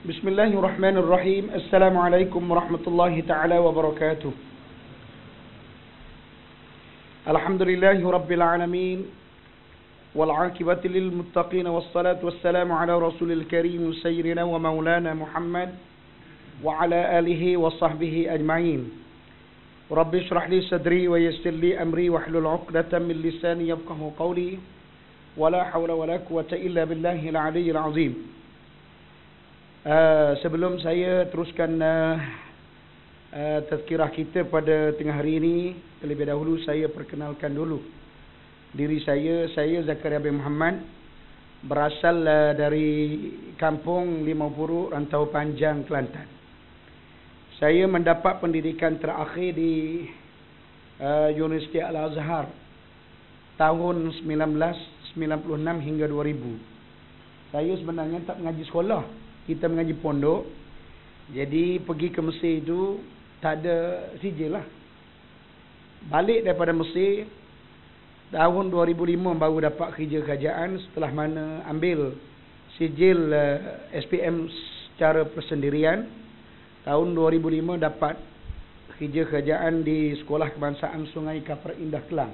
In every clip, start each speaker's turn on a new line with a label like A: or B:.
A: Bismillahirrahmanirrahim. Assalamualaikum warahmatullahi ta'ala wabarakatuh. Alhamdulillahi rabbil alamin. Wal'aqibati lil muttaqin. Wassalatu wassalamu ala rasulil karim sayyidina wa maulana Muhammad wa ala alihi wa sahbihi ajma'in. Rabbi shrah li sadri wa yassir li amri wahlul 'uqdatam min lisani yafqahu qawli. Wala hawla wala quwwata illa billahil 'aliyyil 'azim. Sebelum saya teruskan tazkirah kita pada tengah hari ini, terlebih dahulu saya perkenalkan dulu diri saya. Saya Zakaria bin Muhammad, berasal dari kampung Limau Rantau Panjang, Kelantan. Saya mendapat pendidikan terakhir di Universiti Al-Azhar tahun 1996 hingga 2000. Saya sebenarnya tak mengaji sekolah, kita mengaji pondok. Jadi pergi ke Mesir itu tak ada sijil lah. Balik daripada Mesir tahun 2005 baru dapat kerja kerajaan, setelah mana ambil sijil SPM secara persendirian. Tahun 2005 dapat kerja kerajaan di Sekolah Kebangsaan Sungai Kapar Indah, Kelang.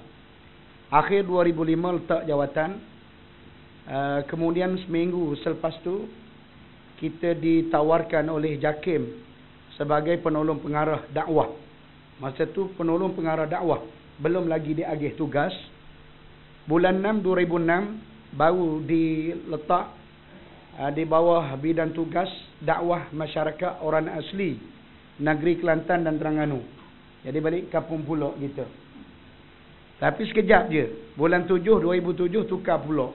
A: Akhir 2005 letak jawatan. Kemudian seminggu selepas tu kita ditawarkan oleh JAKIM sebagai penolong pengarah dakwah. Masa tu penolong pengarah dakwah belum lagi diagih tugas. Bulan 6 2006 baru diletak di bawah bidang tugas dakwah masyarakat orang asli negeri Kelantan dan Terengganu. Jadi balik kampung Pulau gitu. Tapi sekejap je. Bulan 7 2007 tukar pula.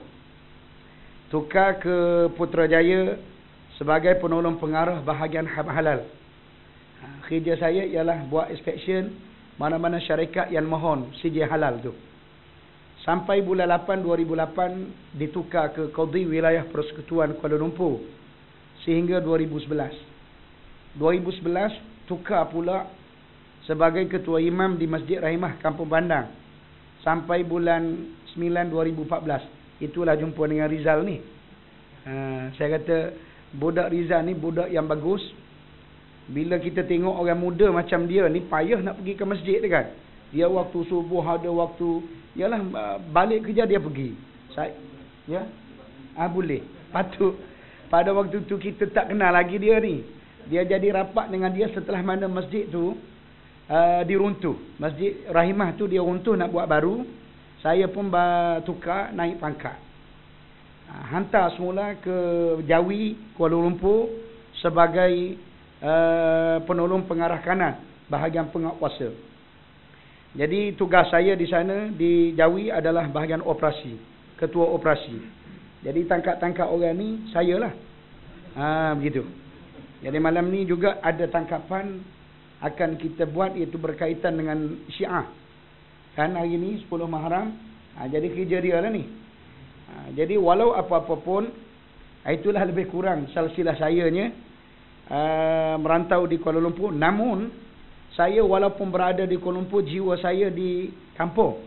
A: Tukar ke Putrajaya sebagai penolong pengarah bahagian halal. Kerja saya ialah buat inspection mana-mana syarikat yang mohon sijil halal tu. Sampai bulan 8 2008 ditukar ke Qadhi Wilayah Persekutuan Kuala Lumpur sehingga 2011. 2011 tukar pula sebagai ketua imam di Masjid Rahimah Kampung Bandang sampai bulan 9 2014. Itulah jumpa dengan Rizal ni. Saya kata budak Rizal ni budak yang bagus. Bila kita tengok orang muda macam dia ni payah nak pergi ke masjid dia kan. Dia waktu subuh ada waktu, yalah balik kerja dia pergi. Ya. Boleh. Patut. Pada waktu tu kita tak kenal lagi dia ni. Dia jadi rapat dengan dia setelah mana masjid tu diruntuh. Masjid Rahimah tu dia runtuh nak buat baru. Saya pun tukar naik pangkat. Hantar semula ke Jawi, Kuala Lumpur sebagai penolong pengarah kanan bahagian penguatkuasa. Jadi tugas saya di sana di Jawi adalah bahagian operasi, ketua operasi. Jadi tangkap-tangkap orang ni sayalah. Begitu. Jadi malam ni juga ada tangkapan akan kita buat, iaitu berkaitan dengan Syiah. Kan hari ni 10 Muharram. Jadi kerja dia lah ni. Jadi walau apa-apa pun, itulah lebih kurang silsilah sayanya merantau di Kuala Lumpur. Namun saya walaupun berada di Kuala Lumpur, jiwa saya di kampung.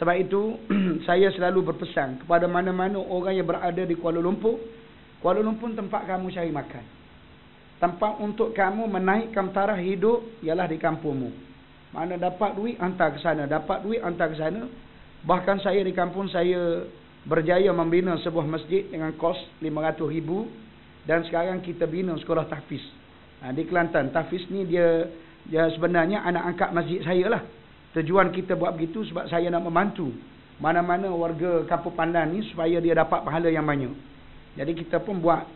A: Sebab itu saya selalu berpesan kepada mana-mana orang yang berada di Kuala Lumpur. Kuala Lumpur tempat kamu cari makan, tempat untuk kamu menaikkan taraf hidup ialah di kampungmu. Mana dapat duit hantar ke sana, dapat duit hantar ke sana. Bahkan saya di kampung saya berjaya membina sebuah masjid dengan kos 500,000 dan sekarang kita bina sekolah tahfiz. Di Kelantan, tahfiz ni dia sebenarnya anak angkat masjid saya lah. Tujuan kita buat begitu sebab saya nak membantu mana-mana warga Kampung Pandan ni supaya dia dapat pahala yang banyak. Jadi kita pun buat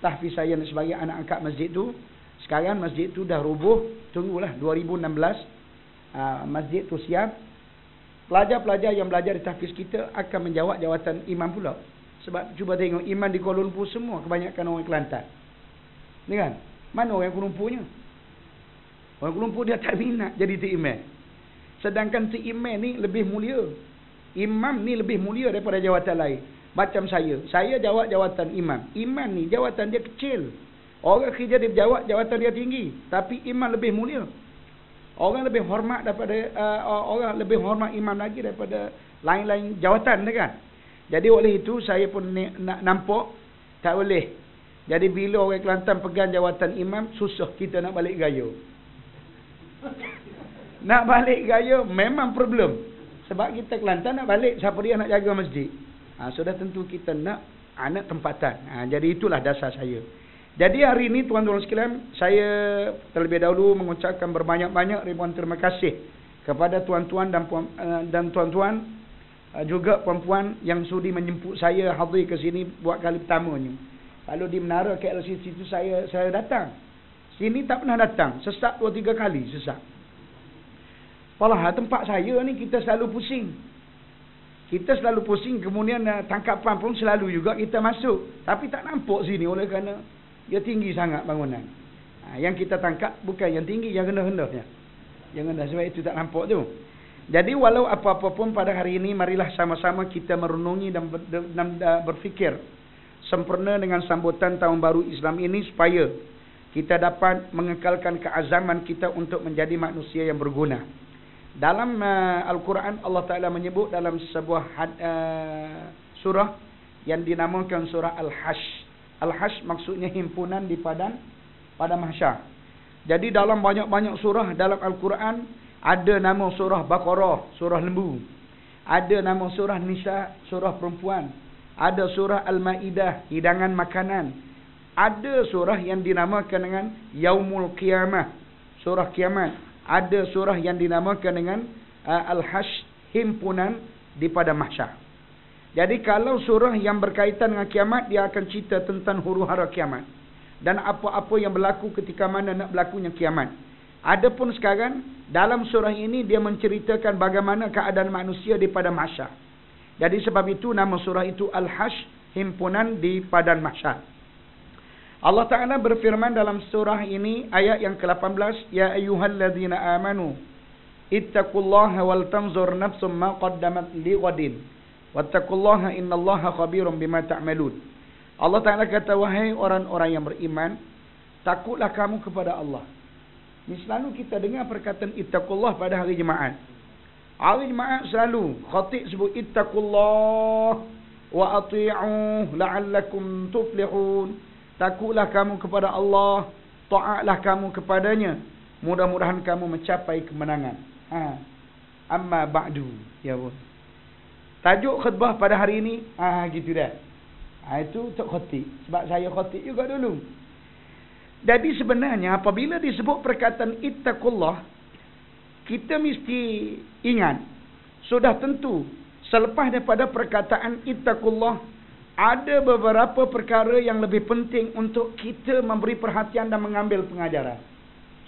A: tahfiz saya sebagai anak angkat masjid tu. Sekarang masjid tu dah roboh, tunggulah 2016 masjid tu siap. Pelajar-pelajar yang belajar di tahfiz kita akan menjawab jawatan imam pula. Sebab cuba tengok imam di Kuala Lumpur semua kebanyakan orang Kelantan. Ni kan? Mana orang Kuala Lumpurnya? Orang Kuala Lumpur dia tak minat jadi tu imam. Sedangkan tu imam ni lebih mulia. Imam ni lebih mulia daripada jawatan lain. Macam saya jawab jawatan imam. Imam ni jawatan dia kecil. Orang kerja dia jawab jawatan dia tinggi. Tapi imam lebih mulia. Orang lebih hormat daripada orang lebih hormat imam lagi daripada lain-lain jawatan kan. Jadi oleh itu saya pun nak nampak tak boleh Jadi bila orang Kelantan pegang jawatan imam, susah kita nak balik gaya. Nak balik gaya memang problem. Sebab kita Kelantan nak balik, siapa dia nak jaga masjid? Sudah tentu kita nak anak tempatan. Jadi itulah dasar saya. Jadi hari ini tuan-tuan sekalian, saya terlebih dahulu mengucapkan berbanyak-banyak ribuan terima kasih kepada tuan-tuan dan tuan-tuan juga puan-puan yang sudi menjemput saya hadir ke sini buat kali pertamanya. Kalau di Menara KLCC itu saya datang. Sini tak pernah datang. Sesak 2-3 kali sesak. Walah tempat saya ni kita selalu pusing. Kita selalu pusing, kemudian tangkapan pun selalu juga kita masuk. Tapi tak nampak sini oleh kerana dia tinggi sangat bangunan. Yang kita tangkap bukan yang tinggi, yang rendah-rendahnya. Yang rendah, sebab itu tak nampak tu. Jadi walau apa-apa pun pada hari ini, marilah sama-sama kita merenungi dan berfikir sempurna dengan sambutan tahun baru Islam ini supaya kita dapat mengekalkan keazaman kita untuk menjadi manusia yang berguna. Dalam Al-Quran Allah Ta'ala menyebut dalam sebuah surah yang dinamakan surah Al-Hash. Al-Hash maksudnya himpunan di padang mahsyar. Jadi dalam banyak-banyak surah dalam Al-Quran ada nama surah Baqarah, surah lembu. Ada nama surah Nisa, surah perempuan. Ada surah Al-Ma'idah, hidangan makanan. Ada surah yang dinamakan dengan Yaumul Qiyamah, surah kiamat. Ada surah yang dinamakan dengan Al-Hash, himpunan di padang mahsyar. Jadi kalau surah yang berkaitan dengan kiamat, dia akan cerita tentang huru-hara kiamat dan apa-apa yang berlaku ketika mana nak berlakunya kiamat. Adapun sekarang dalam surah ini dia menceritakan bagaimana keadaan manusia di padang mahsyar. Jadi sebab itu nama surah itu Al-Hash, himpunan di padang mahsyar. Allah Ta'ala berfirman dalam surah ini ayat yang ke-18, Ya ayyuhalladzina amanu ittaqullaha wal tanzur nafsum ma qaddamat lighadin wattaqullaha innallaha khabirum bima ta'malun. Allah Ta'ala kata, wahai orang-orang yang beriman, takutlah kamu kepada Allah. Ini selalu kita dengar perkataan ittaqullah pada hari Jumaat. Hari Jumaat selalu khatib sebut ittaqullah wa ati'uh la'allakum tuflihun. Takutlah kamu kepada Allah, taatlah kamu kepadanya, mudah-mudahan kamu mencapai kemenangan. Amma ba'du, ya pun. Tajuk khutbah pada hari ini gitu dah. Itu untuk khatib, sebab saya khatib juga dulu. Jadi sebenarnya apabila disebut perkataan ittaqullah, kita mesti ingat, sudah tentu selepas daripada perkataan ittaqullah, ada beberapa perkara yang lebih penting untuk kita memberi perhatian dan mengambil pengajaran.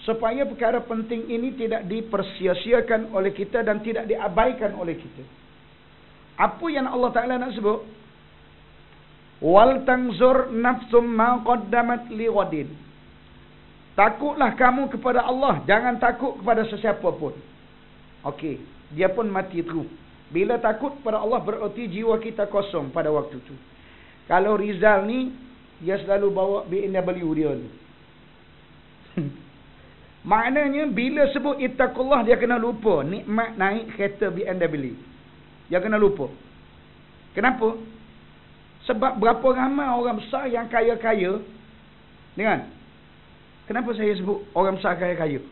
A: Supaya perkara penting ini tidak dipersia-siakan oleh kita dan tidak diabaikan oleh kita. Apa yang Allah Ta'ala nak sebut? Wal tanzur nafsum ma qaddamat lighadin. Takutlah kamu kepada Allah, jangan takut kepada sesiapa pun. Okey, dia pun mati terus. Bila takut kepada Allah bererti jiwa kita kosong pada waktu itu. Kalau Rizal ni, dia selalu bawa BMW dia ni. Maknanya bila sebut ittaqullah, dia kena lupa nikmat naik kereta BMW. Dia kena lupa. Kenapa? Sebab berapa ramai orang besar yang kaya-kaya. Dengar. Kenapa saya sebut orang besar kaya-kaya?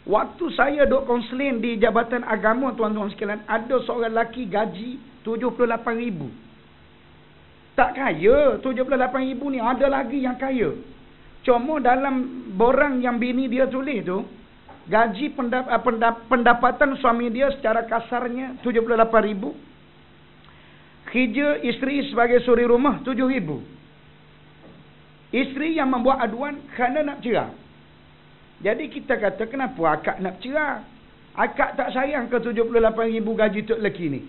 A: Waktu saya duk konseling di Jabatan Agama, tuan-tuan sekalian, ada seorang lelaki gaji 78,000. Tak kaya 78,000 ni, ada lagi yang kaya. Cuma dalam borang yang bini dia tulis tu, gaji pendapatan suami dia secara kasarnya 78,000. Kerja isteri sebagai suri rumah 7,000. Isteri yang membuat aduan kerana nak cerai. Jadi kita kata, kenapa akak nak cerai? Akak tak sayang ke 78,000 gaji tok lelaki ni?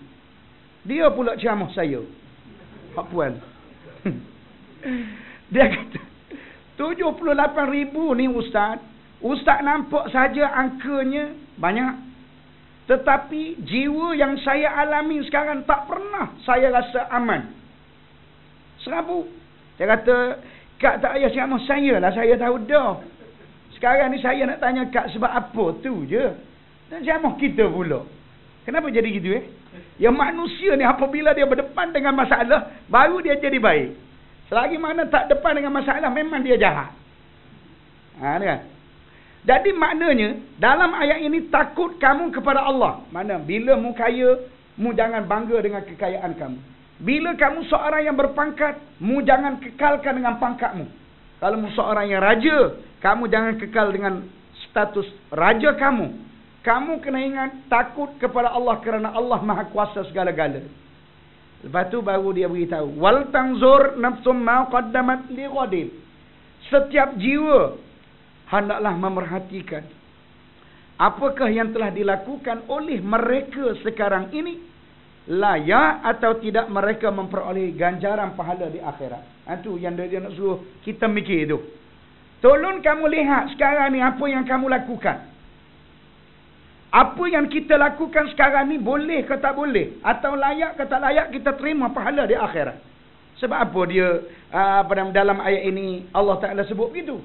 A: Dia pula ceramah saya. Pak Puan. Dia kata, 78,000 ni Ustaz. Ustaz nampak saja angkanya banyak. Tetapi jiwa yang saya alami sekarang tak pernah saya rasa aman. Serabu. Dia kata, Kak tak payah ceramah saya lah, saya tahu dah. Sekarang ni saya nak tanya Kak sebab apa tu je. Dan ceramah kita pula. Kenapa jadi gitu Ya manusia ni apabila dia berdepan dengan masalah, baru dia jadi baik. Selagi mana tak depan dengan masalah, memang dia jahat. Kan? Jadi maknanya, dalam ayat ini takut kamu kepada Allah. Mana? Bila mu kaya, mu jangan bangga dengan kekayaan kamu. Bila kamu seorang yang berpangkat, mu jangan kekalkan dengan pangkatmu. Kalau mu seorang yang raja, kamu jangan kekal dengan status raja kamu. Kamu kena ingat takut kepada Allah kerana Allah Maha Kuasa segala-gala. Lepas tu baru dia beritahu, wal tanzur nafsum ma qaddamat li ghadin. Setiap jiwa hendaklah memerhatikan apakah yang telah dilakukan oleh mereka sekarang ini, layak atau tidak mereka memperoleh ganjaran pahala di akhirat. Itu yang dia nak suruh kita mikir tu. Tolong kamu lihat sekarang ni apa yang kamu lakukan. Apa yang kita lakukan sekarang ni boleh ke tak boleh, atau layak ke tak layak kita terima pahala di akhirat. Sebab apa dia dalam ayat ini Allah Ta'ala sebut begitu?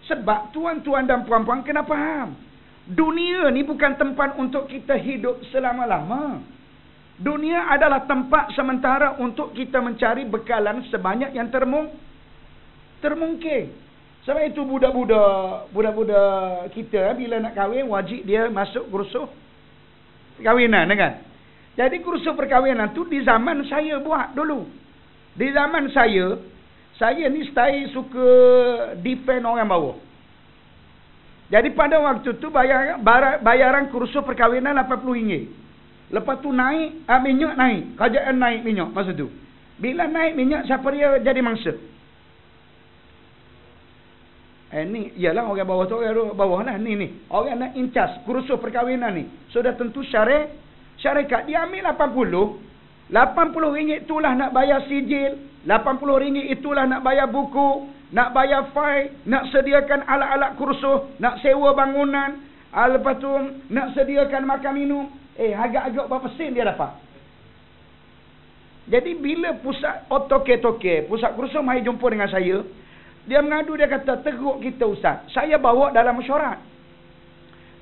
A: Sebab tuan-tuan dan puan-puan kena faham, dunia ni bukan tempat untuk kita hidup selama-lama. Dunia adalah tempat sementara untuk kita mencari bekalan sebanyak yang termungkin. Sebab itu budak-budak kita bila nak kahwin, wajib dia masuk kursus perkahwinan, kan? Jadi kursus perkahwinan tu di zaman saya buat dulu. Di zaman saya ni style suka defend orang bawah. Jadi pada waktu tu bayaran kursus perkahwinan RM80. Lepas tu naik, minyak naik. Kerajaan naik minyak masa tu. Bila naik minyak, siapa dia jadi mangsa? Ni ialah orang bawah tu, orang bawah lah. Ni orang nak incas kursus perkahwinan ni. Sudah tentu syarikat dia ambil RM80 itulah nak bayar sijil. RM80 itulah nak bayar buku, nak bayar file, nak sediakan alat-alat kursus, nak sewa bangunan, lepas tu nak sediakan makan minum. Agak-agak berapa sen dia dapat? Jadi bila pusat toke-toke, pusat kursus mai jumpa dengan saya, dia mengadu, dia kata, teruk kita Ustaz, saya bawa dalam mesyuarat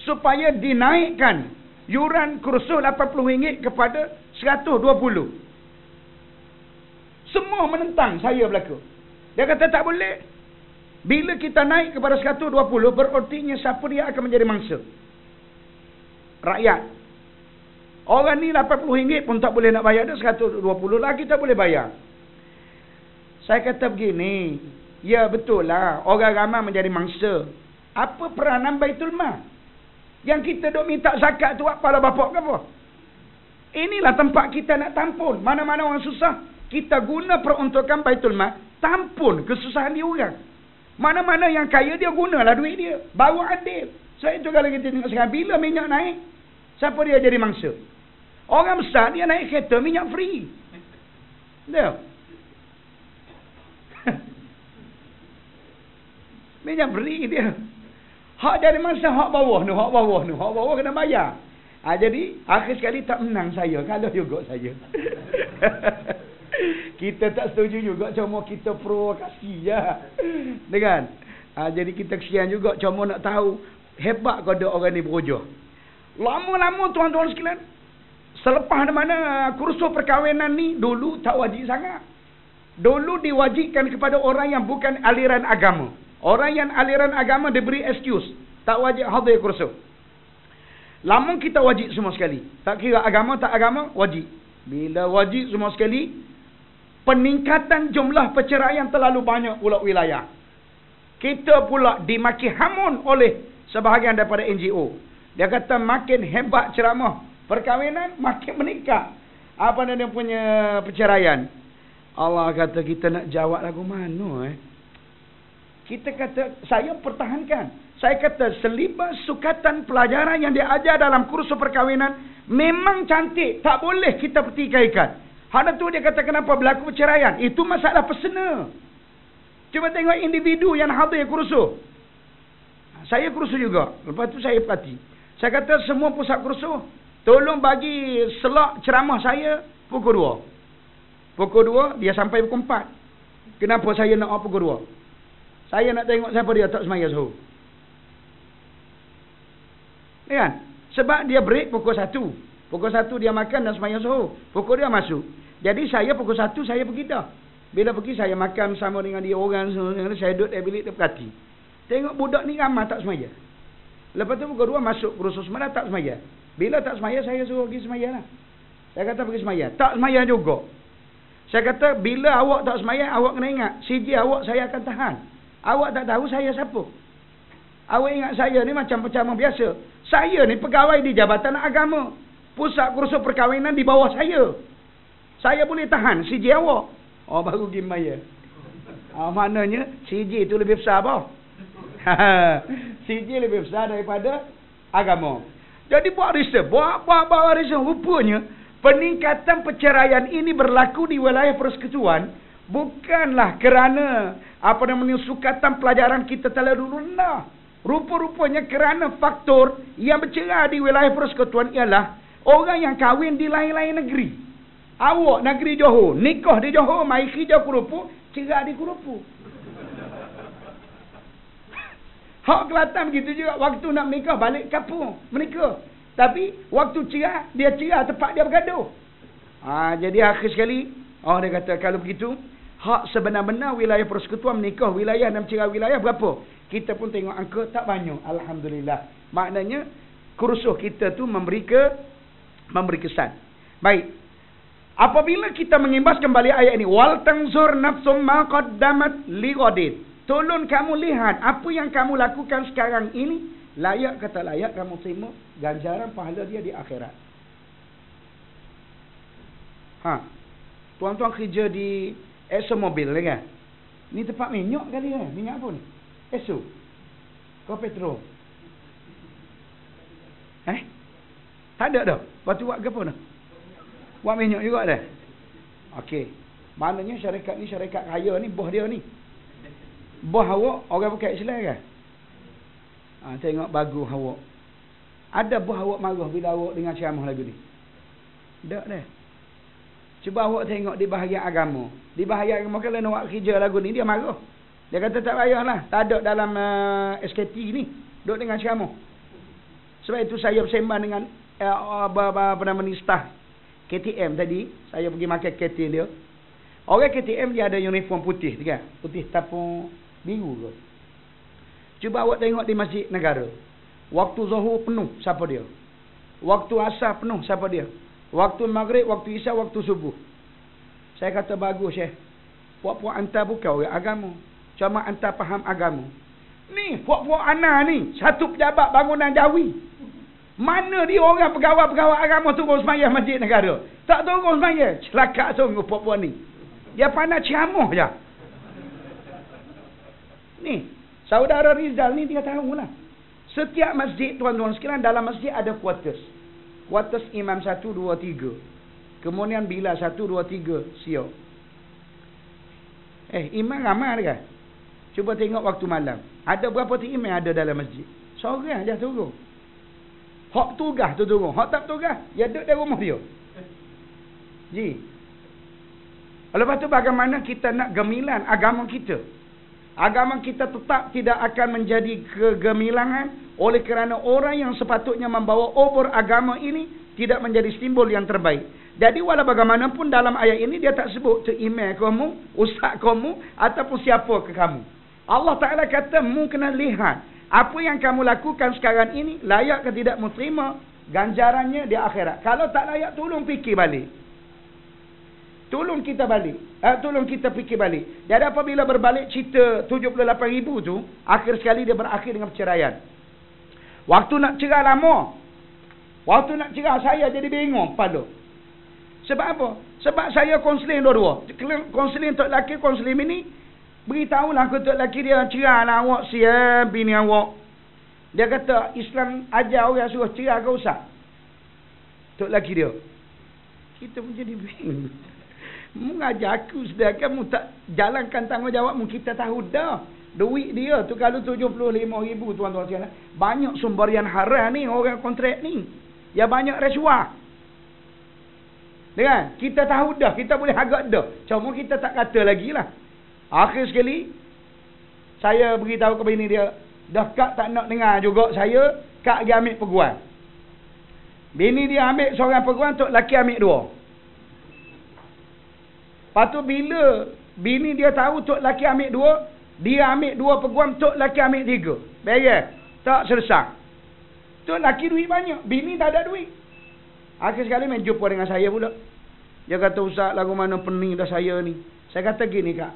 A: supaya dinaikkan yuran kursus RM80 kepada RM120. Semua menentang saya belaka. Dia kata tak boleh. Bila kita naik kepada RM120, berartinya siapa dia akan menjadi mangsa? Rakyat. Orang ni RM80 pun tak boleh nak bayar dah, RM120 lah kita boleh bayar. Saya kata begini, ya betul lah, orang ramai menjadi mangsa. Apa peranan Baitul Mal? Yang kita duk minta zakat tu apa lah bapak ke apa? Inilah tempat kita nak tampun. Mana-mana orang susah, kita guna peruntukan Baitul Mal, tampun kesusahan dia orang. Mana-mana yang kaya, dia gunalah duit dia. Bawa adil. Sebab itu kalau kita tengok sekarang, bila minyak naik, siapa dia jadi mangsa? Orang besar, dia naik kereta, minyak free. Dia. Minyak free dia. Hak jadi mangsa, hak bawah ni. Hak bawah kena bayar. Jadi, akhir sekali tak menang saya. Kalau juga saya. Kita tak setuju juga, cuma kita provokasi je. Dengan jadi kita kesian juga, cuma nak tahu hebat kau ada orang ni berujar. Lama-lama tuan-tuan sekalian, selepas mana kursus perkahwinan ni dulu tak wajib sangat. Dulu diwajibkan kepada orang yang bukan aliran agama. Orang yang aliran agama diberi excuse, tak wajib hadir kursus. Lama kita wajib semua sekali. Tak kira agama tak agama, wajib. Bila wajib semua sekali, peningkatan jumlah perceraian terlalu banyak pula wilayah. Kita pula dimaki hamun oleh sebahagian daripada NGO. Dia kata makin hebat ceramah perkahwinan, makin meningkat apa dia punya perceraian. Allah kata kita nak jawab lagu mana? Kita kata, saya pertahankan. Saya kata selibas sukatan pelajaran yang diajar dalam kursus perkahwinan memang cantik, tak boleh kita pertikaikan. Hada tu dia kata kenapa berlaku perceraian? Itu masalah personal. Cuba tengok individu yang hadir kursus. Saya kursus juga. Lepas tu saya perhati. Saya kata semua pusat kursus, tolong bagi slot ceramah saya pukul 2. Pukul 2 dia sampai pukul 4. Kenapa saya nak pukul 2? Saya nak tengok siapa dia tak semaya suruh. Kan? Sebab dia break pukul 1. Pukul 1 dia makan dan semaya suruh. Pukul 2 masuk. Jadi saya pukul 1 saya pergi dah. Bila pergi saya makan sama dengan dia orang semua, saya duduk dalam bilik terpekati. Tengok budak ni ramai tak semaya. Lepas tu pukul 2 masuk kursus semaya tak semaya. Bila tak semaya saya suruh pergi semaya lah. Saya kata pergi semaya. Tak semaya juga. Saya kata bila awak tak semaya awak kena ingat CJ awak saya akan tahan. Awak tak tahu saya siapa. Awak ingat saya ni macam pecalang biasa. Saya ni pegawai di Jabatan Agama. Pusat kursus perkahwinan di bawah saya. Saya boleh tahan CJ awak. Oh baru pergi semaya. Maknanya CJ tu lebih besar apa? CJ lebih besar daripada agama. Jadi buat research. Buat research. Rupanya peningkatan perceraian ini berlaku di wilayah persekutuan bukanlah kerana sukatan pelajaran kita terlalu rendah. Rupa-rupanya kerana faktor yang bercerai di wilayah persekutuan ialah orang yang kahwin di lain-lain negeri. Awak negeri Johor, nikah di Johor, mai kerja Kurupu, cerai di Kurupu. Hak Kelantan begitu juga, waktu nak menikah balik kampung menikah. Tapi waktu cerai, dia cerai tempat dia bergaduh. Jadi akhir sekali, dia kata kalau begitu, hak sebenar-benar wilayah persekutuan menikah wilayah dan cerai wilayah berapa? Kita pun tengok angka tak banyak. Alhamdulillah. Maknanya kursus kita tu memberi kesan. Baik. Apabila kita mengimbas kembali ayat ini, wal tanzur nafsum ma qaddamat lighadin. Tolong kamu lihat apa yang kamu lakukan sekarang ini layak kata layak kamu terima ganjaran pahala dia di akhirat. Tuan-tuan kerja di Esso Mobil kan? Ni tempat minyak kali kan? Minyak apa ni? Esso. Kau petrol. Tak ada dah. Lepas tu buat apa dah? Buat minyak juga dah. Okey. Maknanya syarikat ni syarikat kaya ni, bos dia ni. Bos awak orang bukan Islam kan? Tengok bagus awak. Ada bos awak marah bila awak dengar ceramah lagu ni? Tak dah. Cuba awak tengok di bahagian agama. Di bahagian agama kalau nak awak kerja lagu ni dia marah. Dia kata tak payahlah. Tak ada dalam SKT ni. Duk dengan ceramah. Sebab itu saya bersembang dengan staff KTM tadi. Saya pergi makan KTM dia. Orang KTM dia ada uniform putih kan? Putih tapung biru kot. Cuba awak tengok di Masjid Negara. Waktu Zuhur penuh siapa dia? Waktu Asar penuh siapa dia? Waktu Maghrib, waktu Isya, waktu Subuh. Saya kata bagus puak-puak anta bukan orang agama. Cuma anta faham agama. Ni puak-puak ana ni satu pejabat bangunan Jawi. Mana dia orang pegawai-pegawai agama turun sembahyang Masjid Negara? Tak turun sembahyang. Celaka sungguh puak-puak ni. Dia pandai ceramah je. Ni, saudara Rizal ni 3 tahun lah. Setiap masjid, tuan-tuan sekalian, dalam masjid ada quarters. Quarters imam 1, 2, 3. Kemudian bila 1, 2, 3 siap. Imam ramai kan? Cuba tengok waktu malam. Ada berapa tu imam ada dalam masjid? Seorang je turun. Hak tugas tu turun. Hak tak tugas, dia duduk di rumah dia. Lepas tu bagaimana kita nak gemilan agama kita? Agama kita tetap tidak akan menjadi kegemilangan oleh kerana orang yang sepatutnya membawa obor agama ini tidak menjadi simbol yang terbaik. Jadi walau bagaimanapun dalam ayat ini dia tak sebut tu imam kamu, ustaz kamu ataupun siapa ke kamu. Allah Ta'ala kata mu kena lihat apa yang kamu lakukan sekarang ini layak ke tidak mu terima ganjarannya di akhirat. Kalau tak layak tolong fikir balik. Tolong kita fikir balik. Jadi apabila berbalik cerita 78,000 tu, akhir sekali dia berakhir dengan perceraian. Waktu nak cerai lama. Waktu nak cerai saya jadi bingung kepala. Sebab apa? Sebab saya konseling dua-dua. Konseling tok lelaki, konseling bini. Beritahulah ke tok lelaki dia cerai lah awak siap bini awak. Dia kata Islam ajar orang suruh cerai ke usah. Tok lelaki dia. Kita pun jadi bingung. Mengajar aku sedangkan mu tak jalankan tanggungjawabmu. Kita tahu dah duit dia tu kalau 75,000 tuan-tuan sekalian. Banyak sumbarian haram ni orang kontrak ni. Ya banyak rasuah. Dengar, kita tahu dah, kita boleh agak dah. Cuma kita tak kata lagi lah. Akhir sekali saya beritahu ke bini dia, dah kak tak nak dengar juga saya, kak pergi ambil peguam. Bini dia ambil seorang peguam, tok laki ambil 2. Lepas tu bila Bini dia tahu tok laki ambil 2, dia ambil 2 peguam, tok laki ambil 3. Beres. Tak selesai. Tok laki duit banyak, bini tak ada duit. Akhir sekali main jumpa dengan saya pula. Dia kata, Ustaz, lagu mana pening dah saya ni. Saya kata gini, Kak.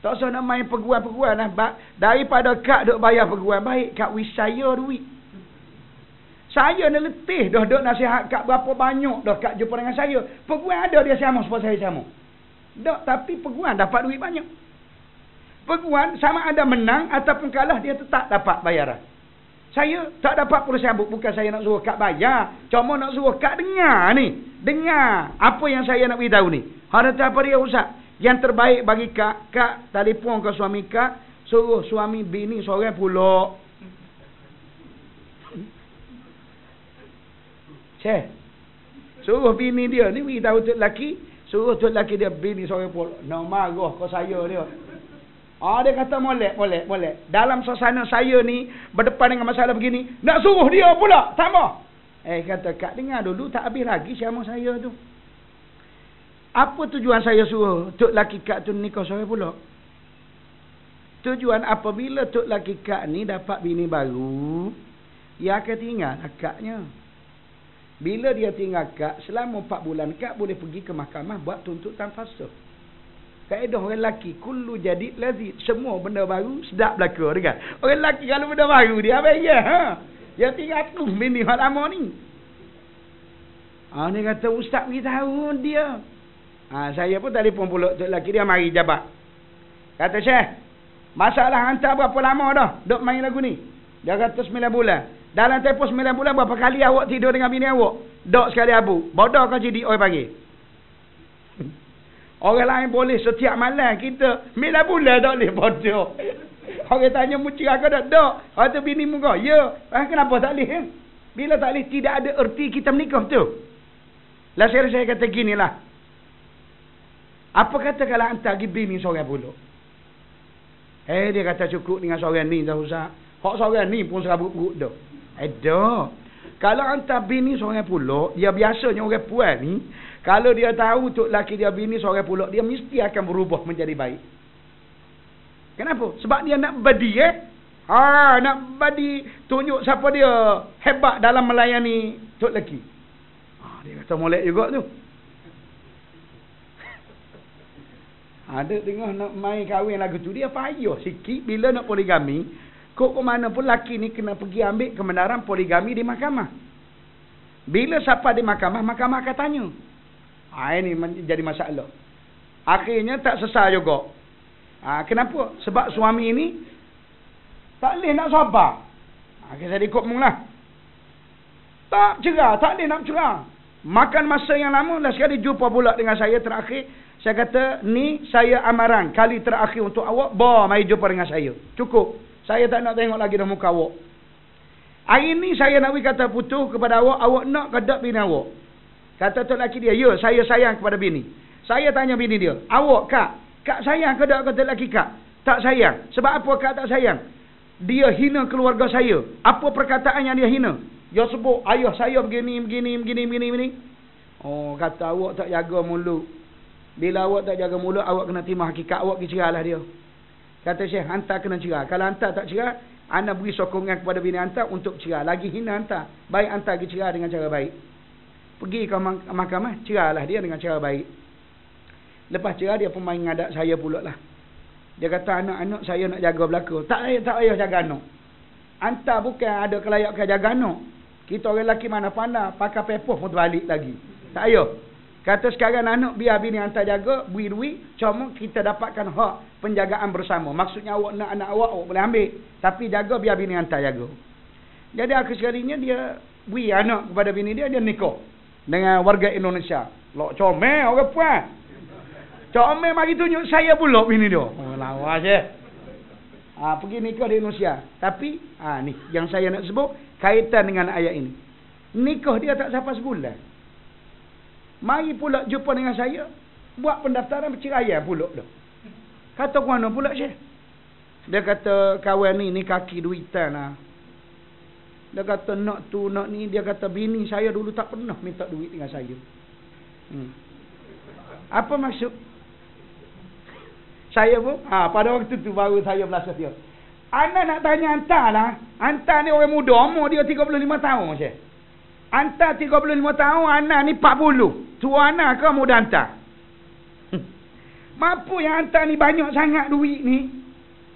A: Tak usah nak main peguam-peguam lah. Daripada Kak duk bayar peguam, baik Kak wis saya duit. Saya ni letih dah duk nasihat Kak berapa banyak dah Kak jumpa dengan saya. Peguam ada dia sama supaya saya sama. Dak, tapi peguam dapat duit banyak. Peguam sama ada menang ataupun kalah, dia tetap dapat bayaran. Saya tak dapat pula sambut. Bukan saya nak suruh Kak bayar. Cuma nak suruh Kak dengar ni. Dengar apa yang saya nak beritahu ni. Harta apa dia, Ustaz? Yang terbaik bagi Kak, Kak telefon ke suami Kak, suruh suami bini seorang pula. Cek. Suruh bini dia ni beritahu tok laki, suruh tok laki dia bini seorang pula. Nak marah kau saya dia. Dia kata molek. Dalam suasana saya ni berdepan dengan masalah begini, nak suruh dia pula tambah. Kata Kak dengar dulu, tak habis lagi sama saya tu. Apa tujuan saya suruh tok laki Kak tu nikah seorang pula? Tujuan apabila tok laki Kak ni dapat bini baru, dia akan tinggal akaknya. Bila dia tinggal Kak, selama 4 bulan Kak boleh pergi ke mahkamah buat tuntutan fasa. Kaedah orang lelaki, kullu jadid lazid. Semua benda baru sedap belaka kan. Orang lelaki kalau benda baru dia apa ya? Dia tinggal tu bini hak lama ni. Dia kata ustaz beritahu dia. Saya pun telefon pula tok lelaki dia mari jabat. Kata Syekh, masalah hantar berapa lama dah duk main lagu ni? Dia kata 9 bulan. Dalam tempoh 9 bulan berapa kali awak tidur dengan bini awak? Dok sekali abu. Bodoh kau jadi orang panggil. Orang lain boleh setiap malam, kita 9 bulan tak boleh bodoh. Orang tanya mu cerai kau dah? Tak. Atau bini mu kau? Ya. Kenapa tak boleh? Bila tak boleh, tidak ada erti kita menikah tu. Lah saya kata ginilah. Apa kata kalau hantar pergi bini seorang pula? Dia kata cukup dengan seorang ni dah usah. Hak seorang ni pun serabut-serabut dah. Dah. Kalau hantar bini seorang pula, dia biasanya orang puan ni, kalau dia tahu tok laki dia bini seorang pula, dia mesti akan berubah menjadi baik. Kenapa? Sebab dia nak badi nak badi tunjuk siapa dia hebat dalam melayani tok laki. Dia kata molek juga tu. Ada tengah nak main kahwin lagu tu, dia payah sikit bila nak poligami. Kok mana pun laki ni kena pergi ambil kebenaran poligami di mahkamah. Bila sampai di mahkamah, mahkamah akan tanya. Ini jadi masalah. Akhirnya tak selesai juga. Kenapa? Sebab suami ini tak boleh nak sabar. Saya ikut mula. Tak cerah, tak boleh nak cerah. Makan masa yang lama, lah sekali jumpa pula dengan saya terakhir. Saya kata, ni saya amaran kali terakhir untuk awak, mari jumpa dengan saya. Cukup. Saya tak nak tengok lagi dah muka awak. Hari ni saya nak kata putus kepada awak nak kedak bini awak. Kata tok laki dia, ya saya sayang kepada bini. Saya tanya bini dia, awak Kak sayang kedak kata laki Kak? Tak sayang. Sebab apa Kak tak sayang? Dia hina keluarga saya. Apa perkataan yang dia hina? Dia sebut ayah saya begini. Kata awak tak jaga mulut. Bila awak tak jaga mulut, awak kena terima hakikat awak, pergi cerailah dia. Kata Syekh, hantar kena cerai. Kalau hantar tak cerai, anda beri sokongan kepada bini hantar untuk cerai. Lagi hina hantar. Baik hantar pergi cerai dengan cara baik. Pergi ke mahkamah, cerailah dia dengan cara baik. Lepas cerai, dia pun main ngadak saya pula lah. Dia kata, anak-anak saya nak jaga belaka. Tak payah jaga anak. Hantar bukan ada kelayakan jaga anak. Kita orang lelaki mana pandai, pakai pepoh pun terbalik lagi. Tak payah. Kata sekarang anak biar bini hantar jaga, beri duit, cuma kita dapatkan hak penjagaan bersama. Maksudnya awak nak anak awak boleh ambil. Tapi jaga biar bini hantar jaga. Jadi akhir sekalinya dia beri anak kepada bini dia nikah dengan warga Indonesia. Lok comel orang puan. Comel mari tunjuk saya pula bini dia. Lawa je. Pergi nikah di Indonesia. Tapi ni yang saya nak sebut kaitan dengan ayat ini. Nikah dia tak sampai sebulan. Mari pula jumpa dengan saya, buat pendaftaran perceraian pula dah. Kata mana pula Syekh? Dia kata kawan ni kaki duitan lah. Dia kata nak tu nak ni, dia kata bini saya dulu tak pernah minta duit dengan saya. Apa maksud? Saya pun, pada waktu tu baru saya belasah dia. Ana nak tanya hantar lah. Hantar ni orang muda, umur dia 35 tahun macam. Hantar 35 tahun, Ana ni 40. Tua Ana ke muda hantar? Mampu yang hantar ni banyak sangat duit ni.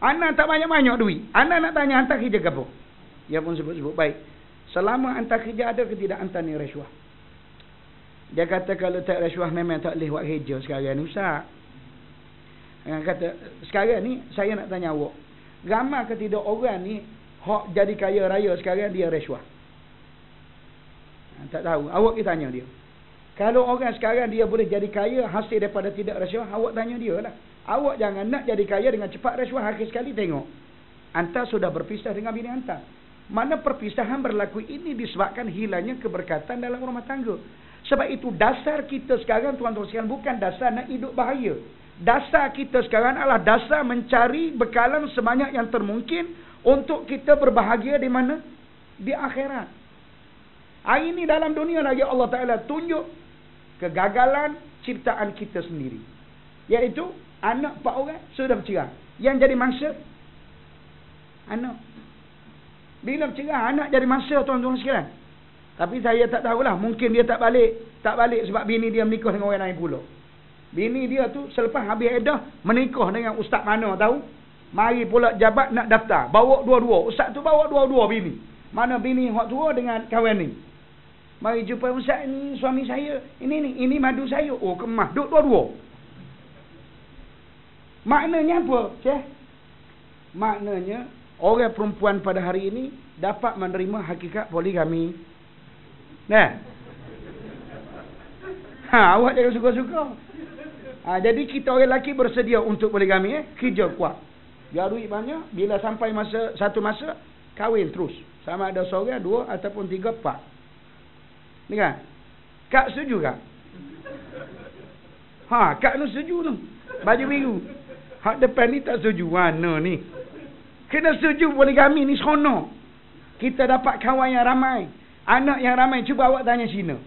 A: Ana tak banyak-banyak duit. Ana nak tanya hantar kerja ke apa? Dia pun sebut-sebut baik. Selama hantar kerja ada ke tidak hantar ni rasuah? Dia kata kalau tak rasuah memang tak boleh buat kerja sekarang ni Ustaz. Dia kata sekarang ni saya nak tanya awak. Ramai ke tidak orang ni hak jadi kaya raya sekarang dia rasuah? Tak tahu. Awak kita tanya dia. Kalau orang sekarang dia boleh jadi kaya hasil daripada tidak rasuah, awak tanya dia lah. Awak jangan nak jadi kaya dengan cepat rasuah. Akhir sekali tengok. Anta sudah berpisah dengan bini anta. Mana perpisahan berlaku ini disebabkan hilangnya keberkatan dalam rumah tangga. Sebab itu dasar kita sekarang tuan-tuan sekalian bukan dasar nak hidup bahaya. Dasar kita sekarang adalah dasar mencari bekalan sebanyak yang termungkin untuk kita berbahagia di mana? Di akhirat. Hari ini dalam dunia lagi Allah Ta'ala tunjuk kegagalan ciptaan kita sendiri. Iaitu anak 4 orang sudah bercerai. Yang jadi mangsa anak. Bila bercerai anak jadi mangsa tuan-tuan sekalian. Tapi saya tak tahulah, mungkin dia tak balik sebab bini dia menikah dengan orang lain pula. Bini dia tu selepas habis edah menikah dengan ustaz mana tahu? Mari pula jabat nak daftar. Bawa dua-dua. Ustaz tu bawa dua-dua bini. Mana bini hak tua dengan kawan ni. Mari jumpa ustaz ni, suami saya. Ini madu saya. Oh kemah. Duk dua-dua. Maknanya apa? Syekh? Maknanya orang perempuan pada hari ini dapat menerima hakikat poligami. Nah. Awak jangan suka-suka. Jadi kita orang lelaki bersedia untuk poligami, kerja kuat. Biar duit banyak, bila sampai satu masa kahwin terus. Sama ada seorang, 2 ataupun 3, 4. Ni kan? Kak setuju kak? Kak ni setuju tu. Baju biru. Hak depan ni tak setuju. Mana ni? Kena setuju poligami ni seronok. Kita dapat kawan yang ramai. Anak yang ramai. Cuba awak tanya Cina.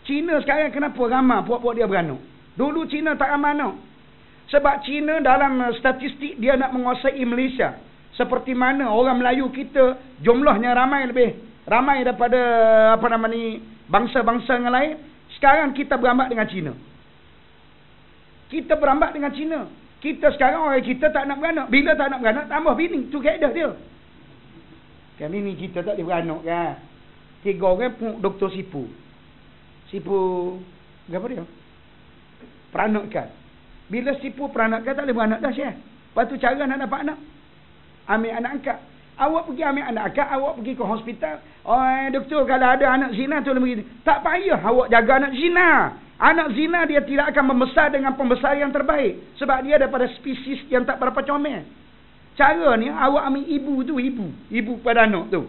A: Cina sekarang kenapa ramai puak-puak dia beranak? Dulu Cina tak ramai anak. Sebab Cina dalam statistik dia nak menguasai Malaysia. Seperti mana orang Melayu kita jumlahnya lebih ramai daripada bangsa-bangsa yang lain. Sekarang kita berambat dengan Cina. Kita berambat dengan Cina. Kita sekarang orang kita tak nak beranak. Bila tak nak beranak tambah bini. Itu kaedah dia. Kan bini kita tak boleh beranak kan. 3 orang pun doktor sipu. Apa dia? Peranakan. Bila sipu peranakan tak boleh beranak dah Syekh. Lepas tu cara nak dapat anak. Ambil anak angkat. Awak pergi ambil anak angkat. Awak pergi ke hospital. Doktor kalau ada anak zina tu begini. Tak payah awak jaga anak zina. Anak zina dia tidak akan membesar dengan pembesar yang terbaik. Sebab dia daripada spesies yang tak berapa comel. Cara ni awak ambil ibu tu. Ibu pada anak tu.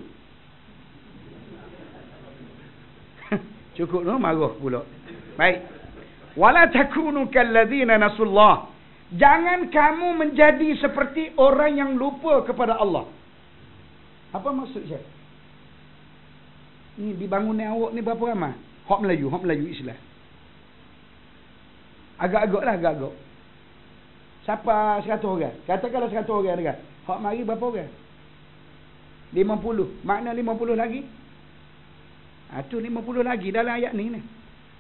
A: Cukup no, marah pula. Baik. Wala takunu kalladzina nasullah. Jangan kamu menjadi seperti orang yang lupa kepada Allah. Apa maksud saya? Ni di bangunan awak ni berapa ramai? Hak Melayu Islam. Agak-agak. Siapa 100 orang? Katakanlah 100 orang dekat. Hak mari berapa orang? 50. Makna 50 lagi? Tu 50 lagi dalam ayat ni.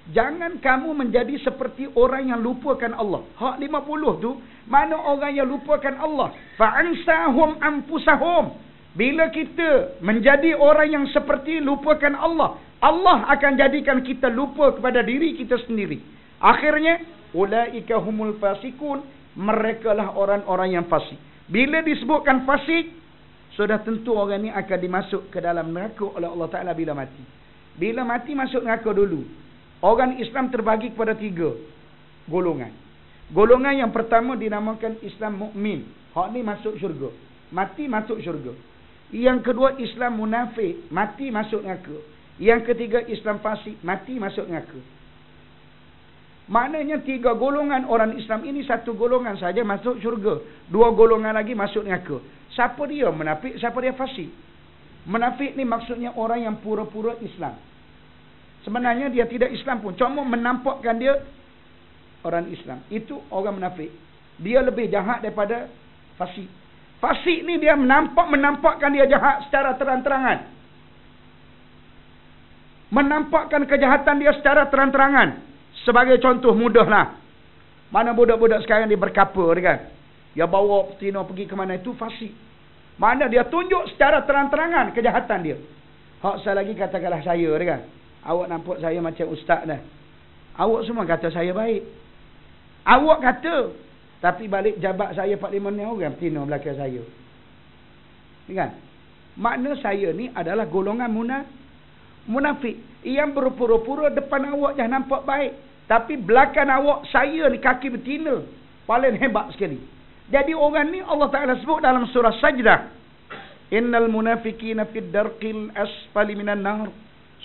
A: Jangan kamu menjadi seperti orang yang lupakan Allah. Hak 50 tu, mana orang yang lupakan Allah. Fa'ansahum anfusahum. Bila kita menjadi orang yang seperti lupakan Allah, Allah akan jadikan kita lupa kepada diri kita sendiri. Akhirnya, ulaika humul fasikun. Mereka lah orang-orang yang fasik. Bila disebutkan fasik, sudah tentu orang ni akan dimasuk ke dalam neraka oleh Allah Ta'ala bila mati. Bila mati masuk neraka dulu. Orang Islam terbagi kepada 3 golongan. Golongan yang pertama dinamakan Islam mukmin. Hak ni masuk syurga. Mati masuk syurga. Yang kedua Islam munafik. Mati masuk neraka. Yang ketiga Islam fasik. Mati masuk neraka. Maknanya 3 golongan orang Islam ini, 1 golongan saja masuk syurga. 2 golongan lagi masuk neraka. Siapa dia munafik? Siapa dia fasik? Munafik ni maksudnya orang yang pura-pura Islam. Sebenarnya dia tidak Islam pun. Cuma menampakkan dia orang Islam. Itu orang munafik. Dia lebih jahat daripada fasik. Fasik ni dia menampakkan dia jahat secara terang-terangan. Menampakkan kejahatan dia secara terang-terangan. Sebagai contoh mudahlah. Mana budak-budak sekarang dia berkapa kan. Dia bawa betina pergi ke mana, itu fasik. Mana dia tunjuk secara terang-terangan kejahatan dia. Hak saya lagi katakanlah saya kan. Awak nampak saya macam ustaz dah. Awak semua kata saya baik. Awak kata. Tapi balik jabat saya 4-5 orang betina belakang saya. Kan? Makna saya ni adalah golongan munafik. Yang berpura-pura depan awak jangan nampak baik. Tapi belakang awak saya ni kaki betina. Paling hebat sekali. Jadi orang ni Allah Ta'ala sebut dalam surah Sajdah. Innal munafiqina fid darqil asfali minan nar.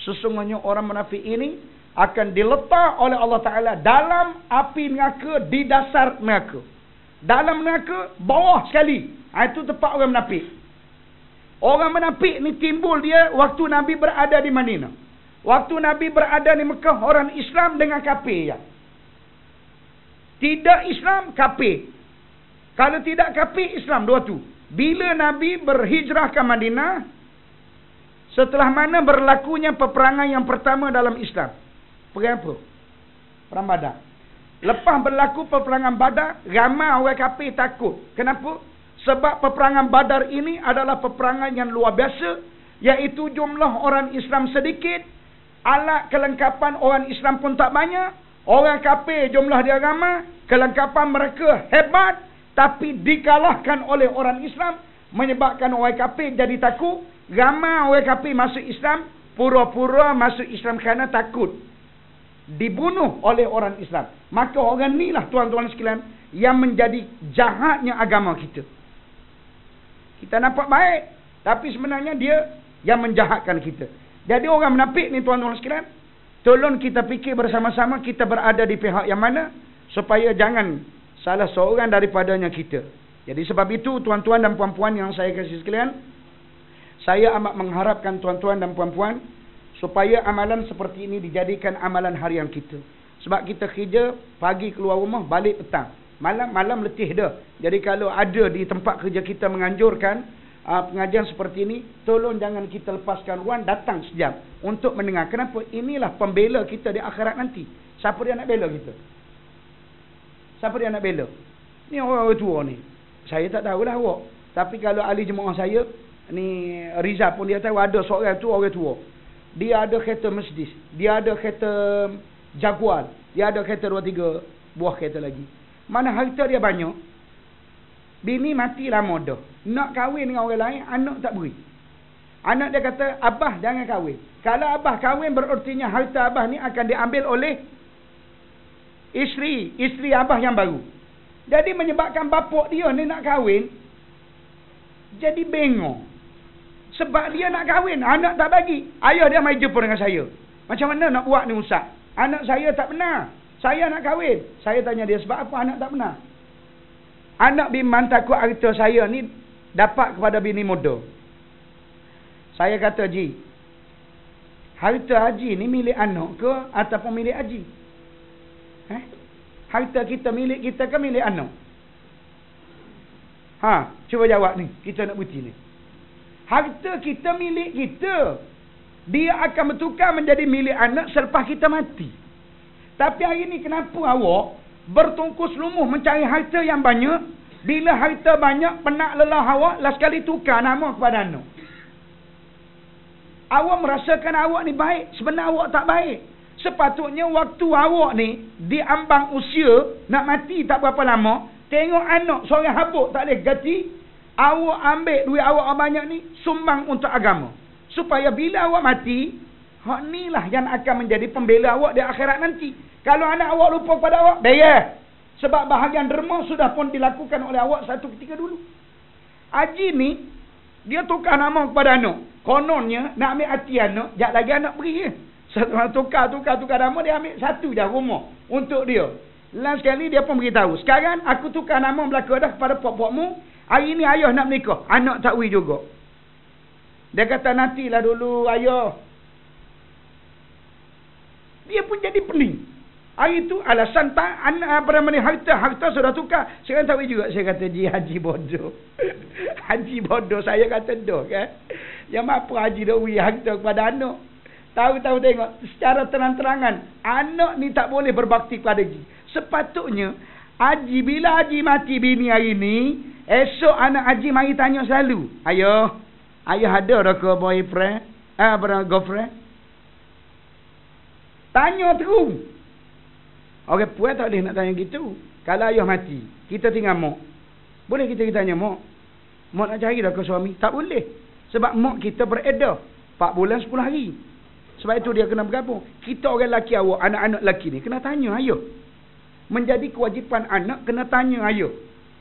A: Sesungguhnya orang munafik ini akan diletak oleh Allah Ta'ala dalam api neraka, di dasar neraka. Dalam neraka, bawah sekali. Itu tempat orang munafik. Orang munafik ni timbul dia waktu Nabi berada di Madinah. Waktu Nabi berada di Mekah, orang Islam dengan kafir. Ya. Tidak Islam, kafir. Kalau tidak kafir, Islam. Dua tu. Bila Nabi berhijrah ke Madinah, setelah mana berlakunya peperangan yang pertama dalam Islam. Perang apa? Perang Badar. Lepas berlaku peperangan Badar, ramai orang kafir takut. Kenapa? Sebab peperangan Badar ini adalah peperangan yang luar biasa, iaitu jumlah orang Islam sedikit, alat kelengkapan orang Islam pun tak banyak, orang kafir jumlah dia ramai, kelengkapan mereka hebat, tapi dikalahkan oleh orang Islam, menyebabkan orang kafir jadi takut. Ramai orang kafir masuk Islam, pura-pura masuk Islam kerana takut dibunuh oleh orang Islam. Maka orang ni lah tuan-tuan sekalian yang menjadi jahatnya agama kita. Kita nampak baik, tapi sebenarnya dia yang menjahatkan kita. Jadi orang munafik ni tuan-tuan sekalian, tolong kita fikir bersama-sama kita berada di pihak yang mana, supaya jangan salah seorang daripadanya kita. Jadi sebab itu tuan-tuan dan puan-puan yang saya kasih sekalian, saya amat mengharapkan tuan-tuan dan puan-puan supaya amalan seperti ini dijadikan amalan harian kita. Sebab kita kerja pagi keluar rumah, balik petang. Malam letih dah. Jadi kalau ada di tempat kerja kita menganjurkan pengajian seperti ini, tolong jangan kita lepaskan ruang, datang sejam untuk mendengar. Kenapa? Inilah pembela kita di akhirat nanti. Siapa dia nak bela kita? Siapa dia nak bela? Ni orang tua ni. Saya tak tahulah awak. Tapi kalau ahli jemaah saya, ni Rizal pun dia tahu ada seorang tu orang tua. Dia ada kereta Mercedes, dia ada kereta Jaguar, dia ada kereta 2-3 buah kereta lagi. Mana harta dia banyak. Bini mati lama dah. Nak kahwin dengan orang lain, anak tak beri. Anak dia kata, abah jangan kahwin. Kalau abah kahwin, berartinya harta abah ni akan diambil oleh isteri abah yang baru. Jadi menyebabkan bapak dia ni nak kahwin, jadi bengong. Sebab dia nak kahwin, anak tak bagi. Ayah dia mai jumpa dengan saya. Macam mana nak buat ni Ustaz? Anak saya tak benar. Saya nak kahwin. Saya tanya dia, sebab apa anak tak benar? Anak bimbang takut harta saya ni dapat kepada bini muda. Saya kata, Haji, harta Haji ni milik anak ke ataupun milik Haji? Harta kita milik kita ke milik anak? Cuba jawab ni. Kita nak bukti ni. Harta kita milik kita. Dia akan bertukar menjadi milik anak selepas kita mati. Tapi hari ni kenapa awak bertungkus lumuh mencari harta yang banyak? Bila harta banyak, penat lelah awak, last kali tukar nama kepada anak. Awak merasakan awak ni baik, sebenarnya awak tak baik. Sepatutnya waktu awak ni diambang usia, nak mati tak berapa lama, tengok anak seorang habuk tak boleh ganti, awak ambil duit awak banyak ni, sumbang untuk agama. Supaya bila awak mati, hak ni lah yang akan menjadi pembela awak di akhirat nanti. Kalau anak awak lupa pada awak, bayar. Sebab bahagian derma sudah pun dilakukan oleh awak satu ketika dulu. Haji ni, dia tukar nama kepada anak. Kononnya, nak ambil hati anak, sekejap lagi anak beri je. Tukar nama, dia ambil satu je rumah untuk dia. Last sekali dia pun beritahu, sekarang aku tukar nama belaka dah kepada puak-puakmu, hari ni ayah nak menikah, anak tak wui juga. Dia kata, nantilah dulu ayah. Dia pun jadi pening. Hari itu alasan tak anak harta sudah tukar. Sekarang tahu juga saya kata haji bodoh. Haji bodoh saya kata doh kan. Yang apa haji dah beri harta kepada anak. Tahu-tahu tengok secara terang-terangan anak ni tak boleh berbakti kepada haji. Sepatutnya haji bila haji mati bini hari ni, esok anak haji mari tanya selalu. Ayah ada dah ke boyfriend? Girlfriend? Tanya terus. Orang puan tak boleh nak tanya gitu. Kalau ayah mati, kita tinggal mak. Boleh kita tanya mak? Mak nak cari dah ke suami? Tak boleh. Sebab mak kita beredar 4 bulan 10 hari. Sebab itu dia kena bergabung. Kita orang lelaki awak, anak-anak lelaki ni kena tanya ayah. Menjadi kewajipan anak kena tanya ayah.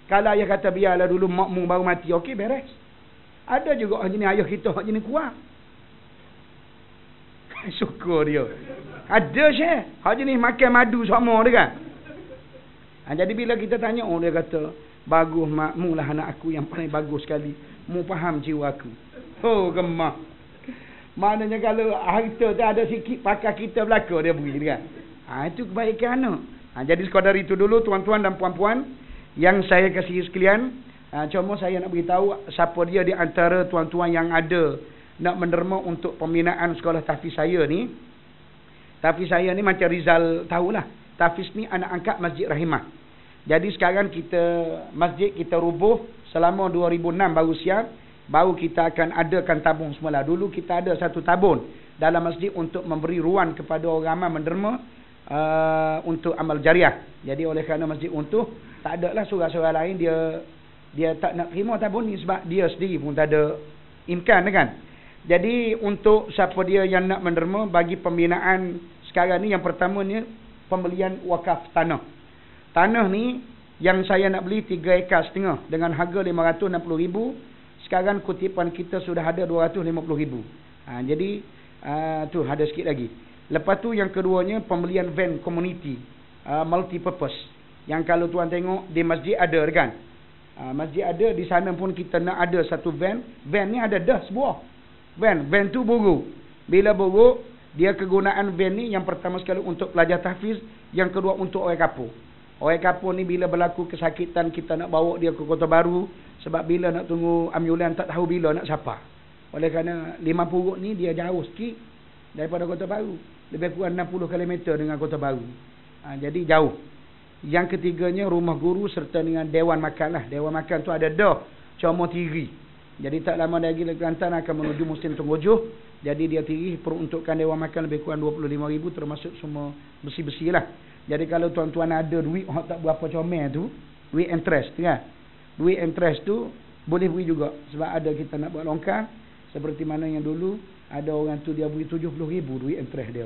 A: Kalau ayah kata biarlah dulu makmu baru mati, okey beres. Ada juga orang jenis ayah kita, orang jenis kuat. Syukur dia. Ada Syekh. Hak jenis makan madu sama dia kan. Jadi bila kita tanya, dia kata, bagus mak, mu lah anak aku yang paling bagus sekali. Mu faham jiwa aku. Oh gemah. Maknanya kalau harta tu ada sikit pakai kita belaka dia beri kan. Itu kebaikan anak. Jadi sekadar itu dulu tuan-tuan dan puan-puan yang saya kasih sekalian. Cuma saya nak beritahu siapa dia di antara tuan-tuan yang ada nak menderma untuk pembinaan sekolah tahfiz saya ni. Tahfiz saya ni macam Rizal tahulah. Tahfiz ni anak angkat Masjid Rahimah. Jadi sekarang masjid kita rubuh selama 2006 baru siap. Baru kita akan adakan tabung semula. Dulu kita ada satu tabung dalam masjid untuk memberi ruang kepada orang ramai menderma untuk amal jariah. Jadi oleh kerana masjid untuk tak ada lah surah-surah lain dia tak nak terima tabung ni sebab dia sendiri pun tak ada imkan kan. Jadi untuk siapa dia yang nak menderma bagi pembinaan sekarang ni, yang pertama ni pembelian wakaf tanah. Tanah ni yang saya nak beli 3,5 ekar dengan harga 560,000. Sekarang kutipan kita sudah ada 250,000. Jadi tu ada sikit lagi. Lepas tu yang keduanya pembelian van community multi purpose. Yang kalau tuan tengok di masjid ada kan. Masjid ada, di sana pun kita nak ada satu van. Van ni ada dah sebuah. Van tu buruk. Bila buruk, dia kegunaan van ni yang pertama sekali untuk pelajar tahfiz, yang kedua untuk orang kapur. Orang kapur ni bila berlaku kesakitan kita nak bawa dia ke Kota Baru, sebab bila nak tunggu ambulan tak tahu bila nak siapa. Oleh kerana 5 Puruk ni dia jauh sikit daripada Kota Baru. Lebih kurang 60 km dengan Kota Baru. Jadi jauh. Yang ketiganya rumah guru serta dengan dewan makan lah. Dewan makan tu ada dah cuma tiri. Jadi tak lama lagi Kelantan akan menuju musim tenggojuh. Jadi dia tiri peruntukan dewan makan lebih kurang 25,000 termasuk semua besi-besi lah. Jadi kalau tuan-tuan ada duit tak berapa comel tu, duit interest kan. Duit interest tu boleh beri juga. Sebab ada kita nak buat longkang. Seperti mana yang dulu ada orang tu dia beri 70,000 duit interest dia.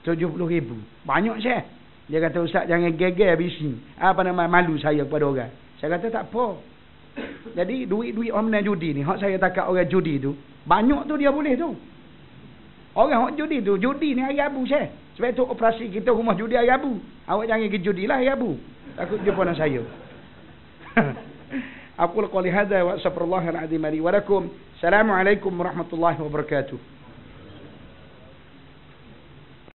A: 70,000. Banyak Syekh. Dia kata ustaz jangan geger bising. Malu saya kepada orang. Saya kata tak apa. Jadi duit-duit orang menang judi ni, hak saya takut orang judi tu, banyak tu dia boleh tu. Orang hak judi tu, judi ni hari Rabu Syekh. Sebab tu operasi kita rumah judi hari Rabu. Awak jangan pergi judi lah hari Rabu. Takut jumpa dengan saya. Aku qouli hadza wa astaghfirullahal azim li wa lakum. Assalamualaikum warahmatullahi wabarakatuh.